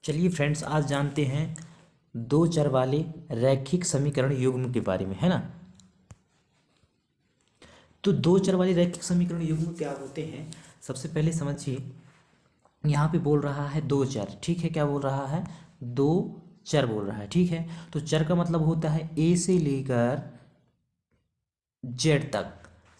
चलिए फ्रेंड्स, आज जानते हैं दो चर वाले रैखिक समीकरण युग्म के बारे में, है ना। तो दो चर वाले रैखिक समीकरण युग्म क्या होते हैं, सबसे पहले समझिए। यहाँ पे बोल रहा है दो चर, ठीक है। क्या बोल रहा है? दो चर बोल रहा है, ठीक है। तो चर का मतलब होता है ए से लेकर जेड तक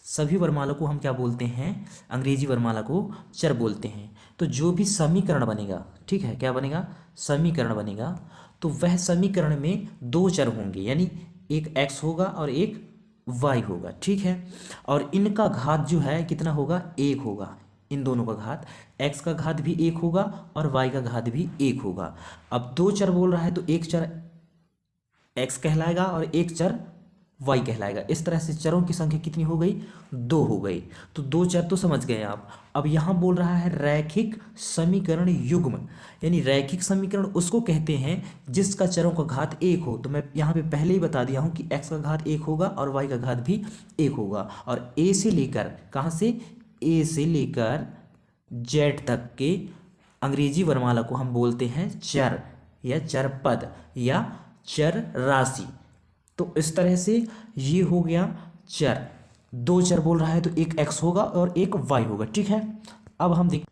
सभी वर्णमाला को हम क्या बोलते हैं? अंग्रेजी वर्णमाला को चर बोलते हैं। तो जो भी समीकरण बनेगा, ठीक है, क्या बनेगा? समीकरण बनेगा। तो वह समीकरण में दो चर होंगे, यानी एक x होगा और एक y होगा, ठीक है। और इनका घात जो है कितना होगा? एक होगा। इन दोनों का घात, x का घात भी एक होगा और y का घात भी एक होगा। अब दो चर बोल रहा है तो एक चर x कहलाएगा और एक चर y कहलाएगा। इस तरह से चरों की संख्या कितनी हो गई? दो हो गई। तो दो चर तो समझ गए आप। अब यहाँ बोल रहा है रैखिक समीकरण युग्म, यानी रैखिक समीकरण उसको कहते हैं जिसका चरों का घात एक हो। तो मैं यहाँ पे पहले ही बता दिया हूँ कि x का घात एक होगा और y का घात भी एक होगा। और a से लेकर, कहाँ से? a से लेकर z तक के अंग्रेजी वर्णमाला को हम बोलते हैं चर या चरपद या चर राशि। तो इस तरह से ये हो गया चर। दो चर बोल रहा है तो एक x होगा और एक y होगा, ठीक है। अब हम देख,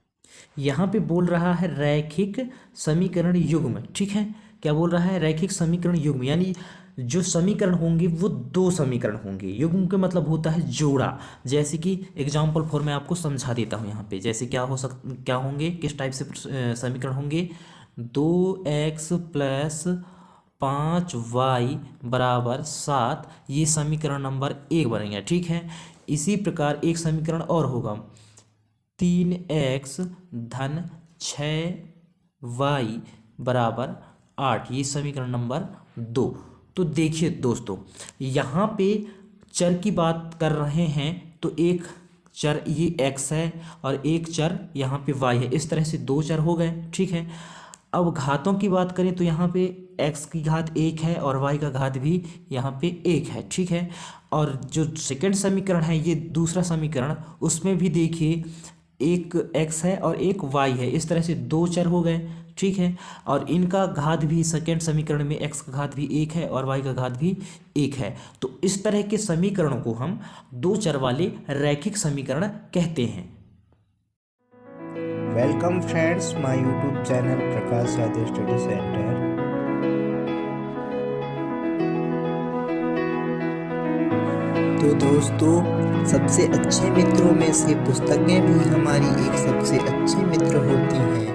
यहाँ पे बोल रहा है रैखिक समीकरण युग्म, ठीक है। क्या बोल रहा है? रैखिक समीकरण युग्म, यानी जो समीकरण होंगे वो दो समीकरण होंगे। युग्म का मतलब होता है जोड़ा। जैसे कि एग्जाम्पल फॉर मैं आपको समझा देता हूँ यहाँ पे। जैसे क्या होंगे, किस टाइप से समीकरण होंगे? 2x प्लस 5y बराबर 7, ये समीकरण नंबर एक बनेगा, ठीक है। इसी प्रकार एक समीकरण और होगा, 3x धन 6y बराबर 8, ये समीकरण नंबर दो। तो देखिए दोस्तों, यहाँ पे चर की बात कर रहे हैं तो एक चर ये x है और एक चर यहाँ पे y है। इस तरह से दो चर हो गए, ठीक है। अब घातों की बात करें तो यहाँ पे x की घात एक है और y का घात भी यहाँ पे एक है, ठीक है। और जो सेकंड समीकरण है, ये दूसरा समीकरण, उसमें भी देखिए एक x है और एक y है। इस तरह से दो चर हो गए, ठीक है। और इनका घात भी सेकंड समीकरण में x का घात भी एक है और y का घात भी एक है। तो इस तरह के समीकरणों को हम दो चर वाले रैखिक समीकरण कहते हैं। Welcome friends, my YouTube channel Prakash Yadav study centre. तो दोस्तों, सबसे अच्छे मित्रों में से पुस्तकें भी हमारी एक सबसे अच्छे मित्र होती हैं।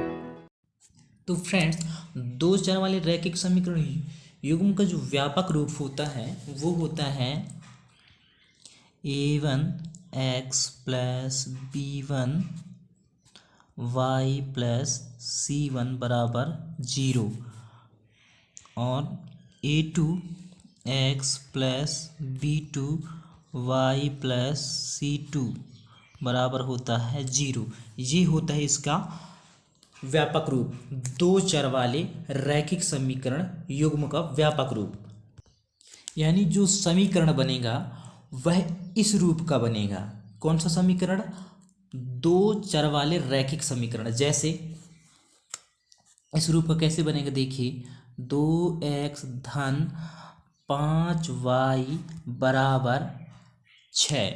तो फ्रेंड्स, दो चर वाले रैखिक समीकरण युग्म का जो व्यापक रूप होता है वो होता है a1x plus b1 y plus c1 बराबर 0 और a2x plus b2 y plus c2 बराबर होता है 0। ये होता है इसका व्यापक रूप, दो चर वाले रैखिक समीकरण युग्म का व्यापक रूप। यानी जो समीकरण बनेगा वह इस रूप का बनेगा। कौन सा समीकरण? दो चर वाले रैखिक समीकरण। जैसे इस रूप का कैसे बनेगा, देखिए, 2x धन 5y बराबर 6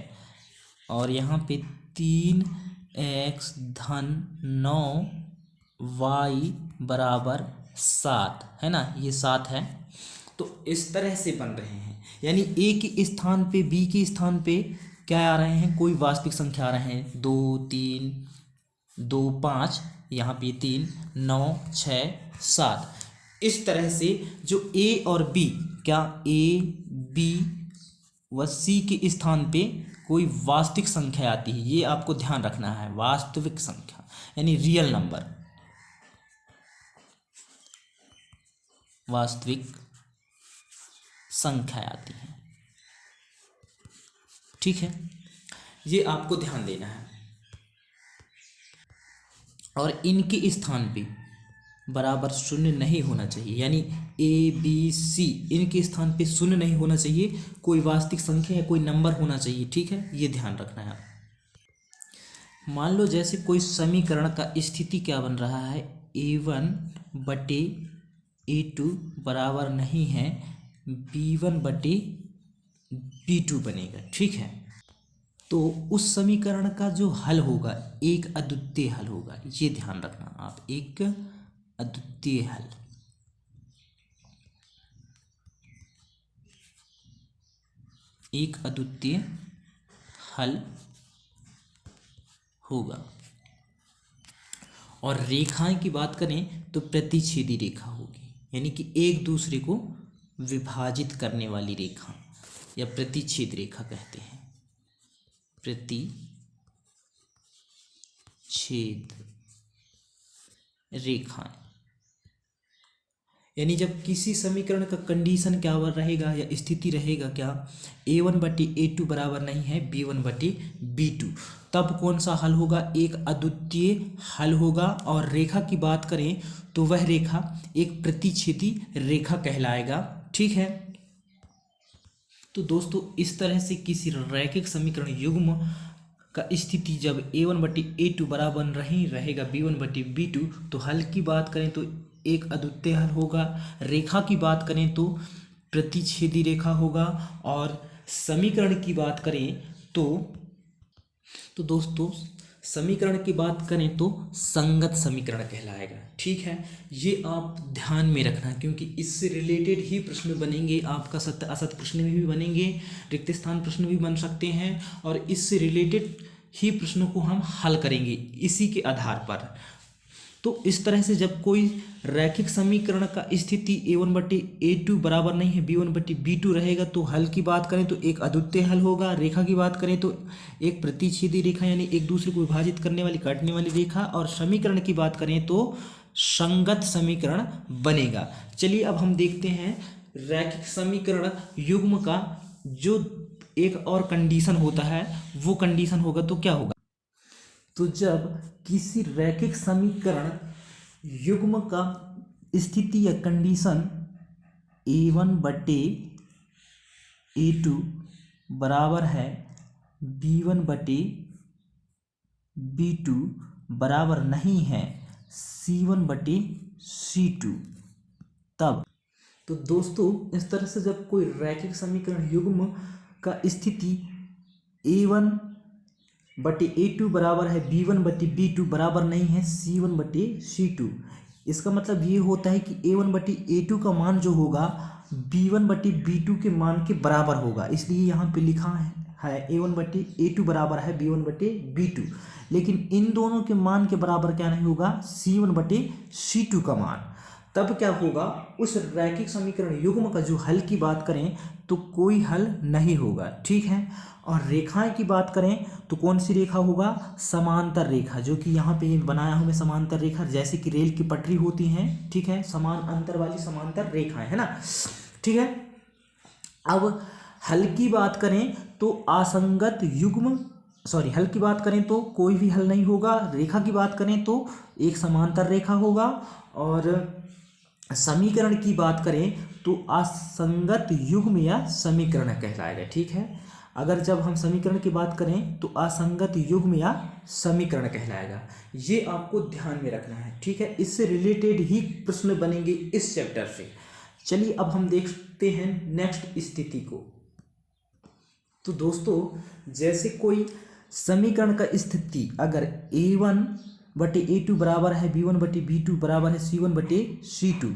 और यहाँ पे 3x धन 9y बराबर 7, है ना, ये 7 है। तो इस तरह से बन रहे हैं, यानी a के स्थान पे, b के स्थान पे क्या आ रहे हैं? कोई वास्तविक संख्या आ रहे हैं। 2 3 2 5, यहाँ पे 3 9 6 7। इस तरह से जो a और b, क्या a b व c के स्थान पे कोई वास्तविक संख्या आती है, ये आपको ध्यान रखना है। वास्तविक संख्या यानी रियल नंबर, वास्तविक संख्या आती है, ठीक है। ये आपको ध्यान देना है। और इनके स्थान पे बराबर शून्य नहीं होना चाहिए, यानी a b c, इनके स्थान पे शून्य नहीं होना चाहिए। कोई वास्तविक संख्या या कोई नंबर होना चाहिए, ठीक है, ये ध्यान रखना है। मान लो जैसे कोई समीकरण का स्थिति क्या बन रहा है, A1/A2 बराबर नहीं है B1/B2 बनेगा। ठीक है, तो उस समीकरण का जो हल होगा एक अद्वितीय हल होगा, ये ध्यान रखना आप, एक अद्वितीय हल। एक अद्वितीय हल होगा। और रेखाएं की बात करें तो प्रतिच्छेदी रेखा होगी, यानी कि एक दूसरे को विभाजित करने वाली रेखा या प्रतिच्छेद रेखा कहते हैं, प्रतिच्छेद रेखाएं। यानी जब किसी समीकरण का कंडीशन क्या रहेगा या स्थिति रहेगा क्या, A1/A2 बराबर नहीं है B1/B2, तब कौन सा हल होगा, एक अद्वितीय हल होगा। और रेखा की बात करें तो वह रेखा एक प्रतिच्छेदी रेखा कहलाएगा। ठीक है, तो दोस्तों इस तरह से किसी रैखिक समीकरण युग्म का स्थिति जब A1/A2 बराबर नहीं रहेगा B1/B2, तो हल की बात करें तो एक अद्वितीय हल होगा। रेखा की बात करें तो प्रतिच्छेदी रेखा होगा। और समीकरण की बात करें तो दोस्तों समीकरण की बात करें तो संगत समीकरण कहलाएगा। ठीक है, ये आप ध्यान में रखना, क्योंकि इससे रिलेटेड ही प्रश्न बनेंगे, आपका सत्य असत्य प्रश्न भी बनेंगे, रिक्त स्थान प्रश्न भी बन सकते हैं, और इससे रिलेटेड ही प्रश्नों को हम हल करेंगे इसी के आधार पर। तो इस तरह से जब कोई रैखिक समीकरण का स्थिति A1/A2 बराबर नहीं है B1/B2 रहेगा, तो हल की बात करें तो एक अद्वितीय हल होगा। रेखा की बात करें तो एक प्रतिच्छेदी रेखा, यानी एक दूसरे को विभाजित करने वाली, काटने वाली रेखा। और समीकरण की बात करें तो संगत समीकरण बनेगा। चलिए अब हम देखते हैं रैखिक समीकरण युग्म का जो एक और कंडीशन होता है, वो कंडीशन होगा तो क्या होगा। तो जब किसी रैखिक समीकरण युग्म का स्थिति या कंडीशन A1/A2 बराबर है B1/B2 बराबर नहीं है C1/C2, तब तो दोस्तों इस तरह से जब कोई रैखिक समीकरण युग्म का स्थिति A1/A2 बराबर है B1/B2 बराबर नहीं है C1/C2, इसका मतलब ये होता है कि A1/A2 का मान जो होगा B1/B2 के मान के बराबर होगा। इसलिए यहाँ पे लिखा है A1/A2 बराबर है B1/B2, लेकिन इन दोनों के मान के बराबर क्या नहीं होगा, C1/C2 का मान। तब क्या होगा, उस रैखिक समीकरण युग्म का जो हल की बात करें तो कोई हल नहीं होगा। ठीक है, और रेखाएं की बात करें तो कौन सी रेखा होगा, समांतर रेखा, जो कि यहाँ पे बनाया हूँ मैं समांतर रेखा, जैसे कि रेल की पटरी होती हैं। ठीक है, समान अंतर वाली समांतर रेखाएं, है ना। ठीक है, अब हल की बात करें तो असंगत युग्म, हल की बात करें तो कोई भी हल नहीं होगा। रेखा की बात करें तो एक समांतर रेखा होगा। और समीकरण की बात करें तो असंगत युग्म या समीकरण कहलाएगा। ठीक है, अगर जब हम समीकरण की बात करें तो असंगत युग्म या समीकरण कहलाएगा। ये आपको ध्यान में रखना है। ठीक है, इससे रिलेटेड ही प्रश्न बनेंगे इस चैप्टर से। चलिए अब हम देखते हैं नेक्स्ट स्थिति को। तो दोस्तों जैसे कोई समीकरण का स्थिति अगर A1/A2 बराबर है B1/B2 बराबर है C1/C2,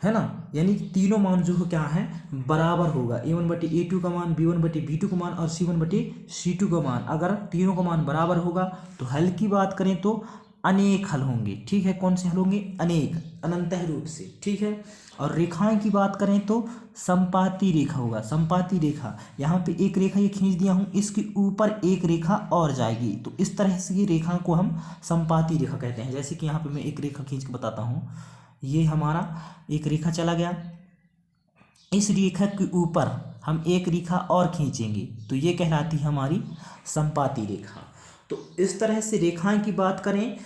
है ना, यानी तीनों मान जो क्या है बराबर होगा, A1/A2 का मान, B1/B2 का मान और C1/C2 का मान। अगर तीनों का मान बराबर होगा तो हल की बात करें तो अनेक हल होंगे। ठीक है, कौन से हल होंगे, अनेक, अनंत रूप से। ठीक है, और रेखाएं की बात करें तो संपाती रेखा होगा। संपाती रेखा, यहाँ पे एक रेखा ये खींच दिया हूँ, इसके ऊपर एक रेखा और जाएगी, तो इस तरह से ये रेखा को हम संपाती रेखा कहते हैं। जैसे कि यहाँ पे मैं एक रेखा खींच के बताता हूँ, ये हमारा एक रेखा चला गया, इस रेखा के ऊपर हम एक रेखा और खींचेंगे तो ये कहलाती है हमारी संपाती रेखा। तो इस तरह से रेखाएं की बात करें,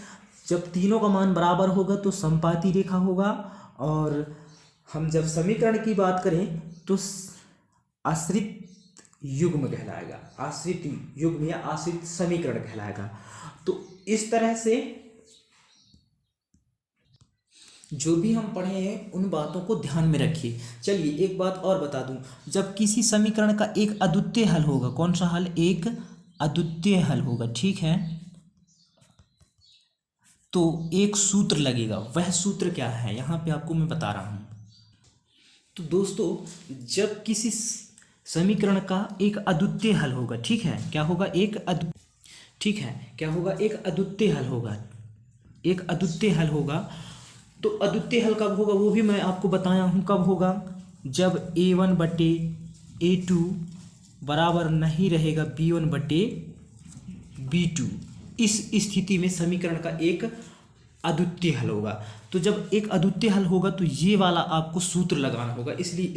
जब तीनों का मान बराबर होगा तो संपाती रेखा होगा। और हम जब समीकरण की बात करें तो आश्रित युग्म कहलाएगा, आश्रित युग्म या आश्रित समीकरण कहलाएगा। तो इस तरह से जो भी हम पढ़े हैं उन बातों को ध्यान में रखिए। चलिए एक बात और बता दूं, जब किसी समीकरण का एक अद्वितीय हल होगा, कौन सा हल, एक अद्वितीय हल होगा, ठीक है, तो एक सूत्र लगेगा। वह सूत्र क्या है यहाँ पे आपको मैं बता रहा हूँ। तो दोस्तों जब किसी समीकरण का एक अद्वितीय हल होगा, ठीक है, क्या होगा, ठीक है, क्या होगा, एक अद्वितीय हल होगा, एक अद्वितीय हल होगा। तो अद्वितीय हल कब होगा वो भी मैं आपको बताया हूँ, कब होगा, जब a1/a2 बराबर नहीं रहेगा b1/b2। इस स्थिति में समीकरण का एक अद्वितीय हल होगा। तो जब एक अद्वितीय हल होगा तो ये वाला आपको सूत्र लगाना होगा, इसलिए